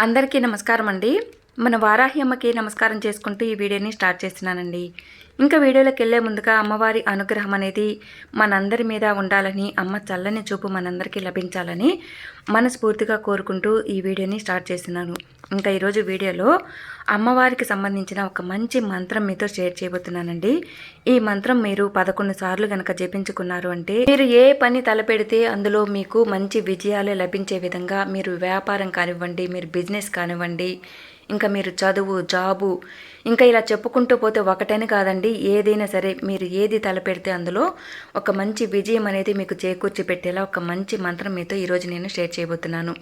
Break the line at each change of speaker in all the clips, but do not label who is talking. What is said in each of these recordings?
అందరికీ నమస్కారం అండి. మన వారాహి అమ్మకి నమస్కారం చేసుకుంటూ ఈ వీడియోని స్టార్ట్ చేస్తున్నానండి. ఇంకా వీడియోలోకి వెళ్ళే ముందుగా అమ్మవారి అనుగ్రహం అనేది మనందరి మీద ఉండాలని, అమ్మ చల్లని చూపు మనందరికీ లభించాలని మనస్ఫూర్తిగా కోరుకుంటూ ఈ వీడియోని స్టార్ట్ చేస్తున్నాను. ఇంకా ఈరోజు వీడియోలో అమ్మవారికి సంబంధించిన ఒక మంచి మంత్రం మీతో షేర్ చేయబోతున్నానండి. ఈ మంత్రం మీరు 11 సార్లు కనుక జపించుకున్నారు అంటే మీరు ఏ పని తలపెడితే అందులో మీకు మంచి విజయాలు లభించే విధంగా, మీరు వ్యాపారం కానివ్వండి, మీరు బిజినెస్ కానివ్వండి, ఇంకా మీరు చదువు, జాబు, ఇంకా ఇలా చెప్పుకుంటూ పోతే ఒకటని కాదండి, ఏదైనా సరే మీరు ఏది తలపెడితే అందులో ఒక మంచి విజయం అనేది మీకు చేకూర్చి పెట్టేలా ఒక మంచి మంత్రం మీతో ఈరోజు నేను షేర్ చేయబోతున్నాను.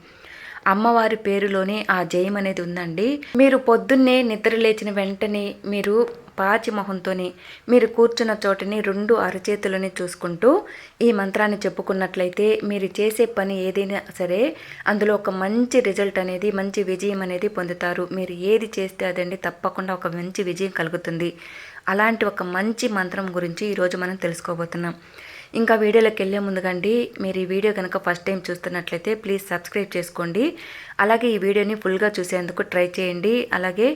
అమ్మవారి పేరులోనే ఆ జయం అనేది ఉందండి. మీరు పొద్దున్నే నిద్ర లేచిన వెంటనే మీరు పాచి మొహంతోనే మీరు కూర్చున్న చోటని 2 అరచేతులని చూసుకుంటూ ఈ మంత్రాన్ని చెప్పుకున్నట్లయితే మీరు చేసే పని ఏదైనా సరే అందులో ఒక మంచి రిజల్ట్ అనేది, మంచి విజయం అనేది పొందుతారు. మీరు ఏది చేస్తే అదండి తప్పకుండా ఒక మంచి విజయం కలుగుతుంది. అలాంటి ఒక మంచి మంత్రం గురించి ఈరోజు మనం తెలుసుకోబోతున్నాం. ఇంకా వీడియోలోకి వెళ్ళే ముందుకండి, మీరు ఈ వీడియో కనుక ఫస్ట్ టైం చూస్తున్నట్లయితే ప్లీజ్ సబ్స్క్రైబ్ చేసుకోండి. అలాగే ఈ వీడియోని ఫుల్గా చూసేందుకు ట్రై చేయండి. అలాగే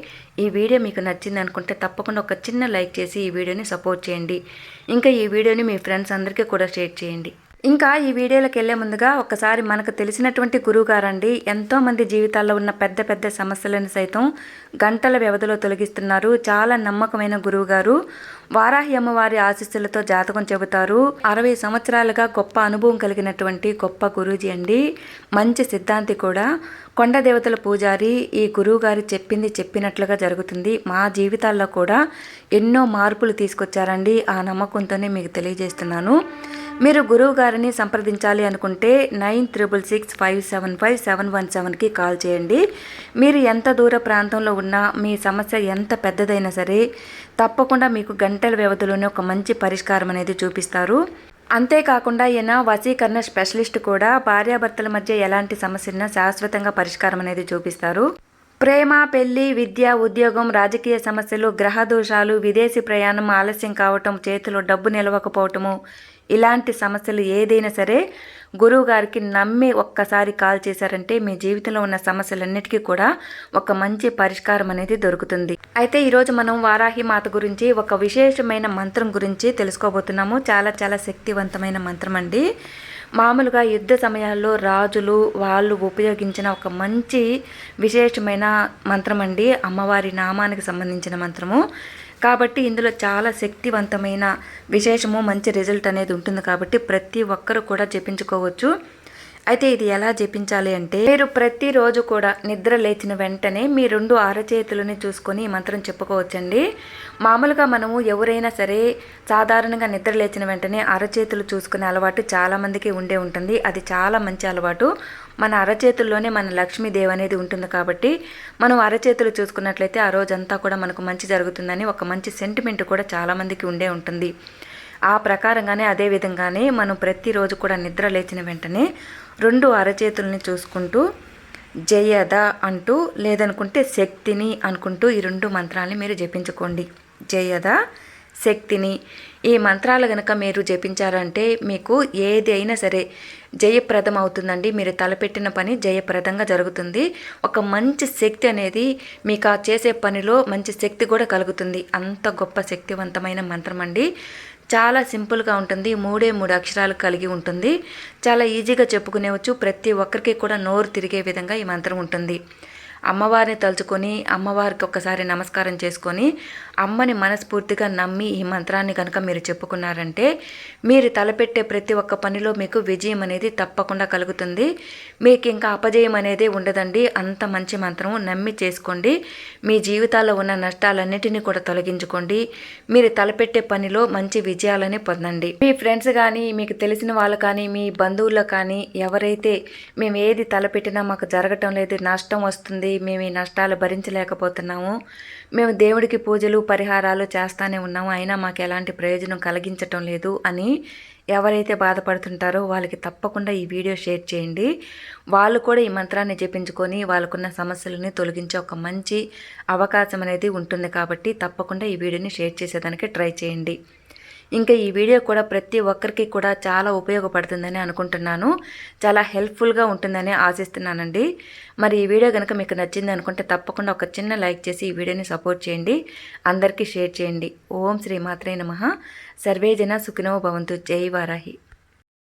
ఈ వీడియో మీకు నచ్చింది అనుకుంటే తప్పకుండా ఒక చిన్న లైక్ చేసి ఈ వీడియోని సపోర్ట్ చేయండి. ఇంకా ఈ వీడియోని మీ ఫ్రెండ్స్ అందరికీ కూడా షేర్ చేయండి. ఇంకా ఈ వీడియోలోకి వెళ్ళే ముందుగా ఒకసారి మనకు తెలిసినటువంటి గురువుగారండి ఎంతోమంది జీవితాల్లో ఉన్న పెద్ద పెద్ద సమస్యలను సైతం గంటల వ్యవధిలో తొలగిస్తున్నారు. చాలా నమ్మకమైన గురువుగారు. వారాహి అమ్మవారి ఆశీస్సులతో జాతకం చెబుతారు. 60 సంవత్సరాలుగా గొప్ప అనుభవం కలిగినటువంటి గొప్ప గురూజీ అండి. మంచి సిద్ధాంతి కూడా. కొండ దేవతల పూజారి. ఈ గురువుగారు చెప్పింది చెప్పినట్లుగా జరుగుతుంది. మా జీవితాల్లో కూడా ఎన్నో మార్పులు తీసుకొచ్చారండి. ఆ నమ్మకంతోనే మీకు తెలియజేస్తున్నాను. మీరు గురువు గారిని సంప్రదించాలి అనుకుంటే 9665755717కి కాల్ చేయండి. మీరు ఎంత దూర ప్రాంతంలో ఉన్నా, మీ సమస్య ఎంత పెద్దదైనా సరే తప్పకుండా మీకు గంటల వ్యవధిలోనే ఒక మంచి పరిష్కారం అనేది చూపిస్తారు. అంతేకాకుండా ఈయన వశీకరణ స్పెషలిస్ట్ కూడా. భార్యాభర్తల మధ్య ఎలాంటి సమస్యలైనా శాశ్వతంగా పరిష్కారం అనేది చూపిస్తారు. ప్రేమ, పెళ్లి, విద్య, ఉద్యోగం, రాజకీయ సమస్యలు, గ్రహ దోషాలు, విదేశీ ప్రయాణం ఆలస్యం కావటం, చేతిలో డబ్బు నిలవకపోవటము, ఇలాంటి సమస్యలు ఏదైనా సరే గురువు గారికి నమ్మి ఒక్కసారి కాల్ చేశారంటే మీ జీవితంలో ఉన్న సమస్యలన్నిటికీ కూడా ఒక మంచి పరిష్కారం అనేది దొరుకుతుంది. అయితే ఈరోజు మనం వారాహి మాత గురించి ఒక విశేషమైన మంత్రం గురించి తెలుసుకోబోతున్నాము. చాలా చాలా శక్తివంతమైన మంత్రం అండి. మామూలుగా యుద్ధ సమయాల్లో రాజులు వాళ్ళు ఉపయోగించిన ఒక మంచి విశేషమైన మంత్రం అండి. అమ్మవారి నామానికి సంబంధించిన మంత్రము కాబట్టి ఇందులో చాలా శక్తివంతమైన విశేషము, మంచి రిజల్ట్ అనేది ఉంటుంది. కాబట్టి ప్రతి ఒక్కరు కూడా జపించుకోవచ్చు. అయితే ఇది ఎలా జపించాలి అంటే మీరు ప్రతిరోజు కూడా నిద్ర లేచిన వెంటనే మీ 2 అరచేతులని చూసుకొని ఈ మంత్రం చెప్పుకోవచ్చండి. మామూలుగా మనము ఎవరైనా సరే సాధారణంగా నిద్ర లేచిన వెంటనే అరచేతులు చూసుకునే అలవాటు చాలామందికి ఉండే ఉంటుంది. అది చాలా మంచి అలవాటు. మన అరచేతుల్లోనే మన లక్ష్మీదేవి అనేది ఉంటుంది. కాబట్టి మనం అరచేతులు చూసుకున్నట్లయితే ఆ రోజంతా కూడా మనకు మంచి జరుగుతుందని ఒక మంచి సెంటిమెంట్ కూడా చాలామందికి ఉండే ఉంటుంది. ఆ ప్రకారంగానే అదే విధంగానే మనం ప్రతిరోజు కూడా నిద్ర లేచిన వెంటనే 2 అరచేతుల్ని చూసుకుంటూ జయద అంటూ, లేదనుకుంటే శక్తిని అనుకుంటూ ఈ 2 మంత్రాలని మీరు జపించుకోండి. జయద, శక్తిని ఈ మంత్రాలు కనుక మీరు జపించారంటే మీకు ఏది అయినా సరే జయప్రదం అవుతుందండి. మీరు తలపెట్టిన పని జయప్రదంగా జరుగుతుంది. ఒక మంచి శక్తి అనేది మీకు ఆ చేసే పనిలో మంచి శక్తి కూడా కలుగుతుంది. అంత గొప్ప శక్తివంతమైన మంత్రం అండి. చాలా సింపుల్గా ఉంటుంది. 3 అక్షరాలు కలిగి ఉంటుంది. చాలా ఈజీగా చెప్పుకునేవచ్చు. ప్రతి ఒక్కరికి కూడా నోరు తిరిగే విధంగా ఈ మంత్రం ఉంటుంది. అమ్మవారిని తలుచుకొని అమ్మవారికి ఒక్కసారి నమస్కారం చేసుకొని అమ్మని మనస్ఫూర్తిగా నమ్మి ఈ మంత్రాన్ని కనుక మీరు చెప్పుకున్నారంటే మీరు తలపెట్టే ప్రతి ఒక్క పనిలో మీకు విజయం అనేది తప్పకుండా కలుగుతుంది. మీకు ఇంకా అపజయం అనేది ఉండదండి. అంత మంచి మంత్రం నమ్మి చేసుకోండి. మీ జీవితాల్లో ఉన్న నష్టాలన్నిటినీ కూడా తొలగించుకోండి. మీరు తలపెట్టే పనిలో మంచి విజయాలని పొందండి. మీ ఫ్రెండ్స్ కానీ, మీకు తెలిసిన వాళ్ళు కానీ, మీ బంధువుల్లో కానీ ఎవరైతే మేము ఏది తలపెట్టినా మాకు జరగటం లేదు, నష్టం వస్తుంది, మేము ఈ నష్టాలు భరించలేకపోతున్నాము, మేము దేవుడికి పూజలు పరిహారాలు చేస్తానే ఉన్నాము, అయినా మాకు ఎలాంటి ప్రయోజనం కలిగించటం లేదు అని ఎవరైతే బాధపడుతుంటారో వాళ్ళకి తప్పకుండా ఈ వీడియో షేర్ చేయండి. వాళ్ళు కూడా ఈ మంత్రాన్ని జపించుకొని వాళ్ళకున్న సమస్యలని తొలగించే ఒక మంచి అవకాశం అనేది ఉంటుంది. కాబట్టి తప్పకుండా ఈ వీడియోని షేర్ చేసేదానికి ట్రై చేయండి. ఇంకా ఈ వీడియో కూడా ప్రతి ఒక్కరికి కూడా చాలా ఉపయోగపడుతుందని అనుకుంటున్నాను. చాలా హెల్ప్ఫుల్గా ఉంటుందని ఆశిస్తున్నానండి. మరి ఈ వీడియో కనుక మీకు నచ్చింది అనుకుంటే తప్పకుండా ఒక చిన్న లైక్ చేసి ఈ వీడియోని సపోర్ట్ చేయండి. అందరికీ షేర్ చేయండి. ఓం శ్రీ మాత్రే నమః. సర్వే జన సుఖినో భవంతు. జై వారాహి.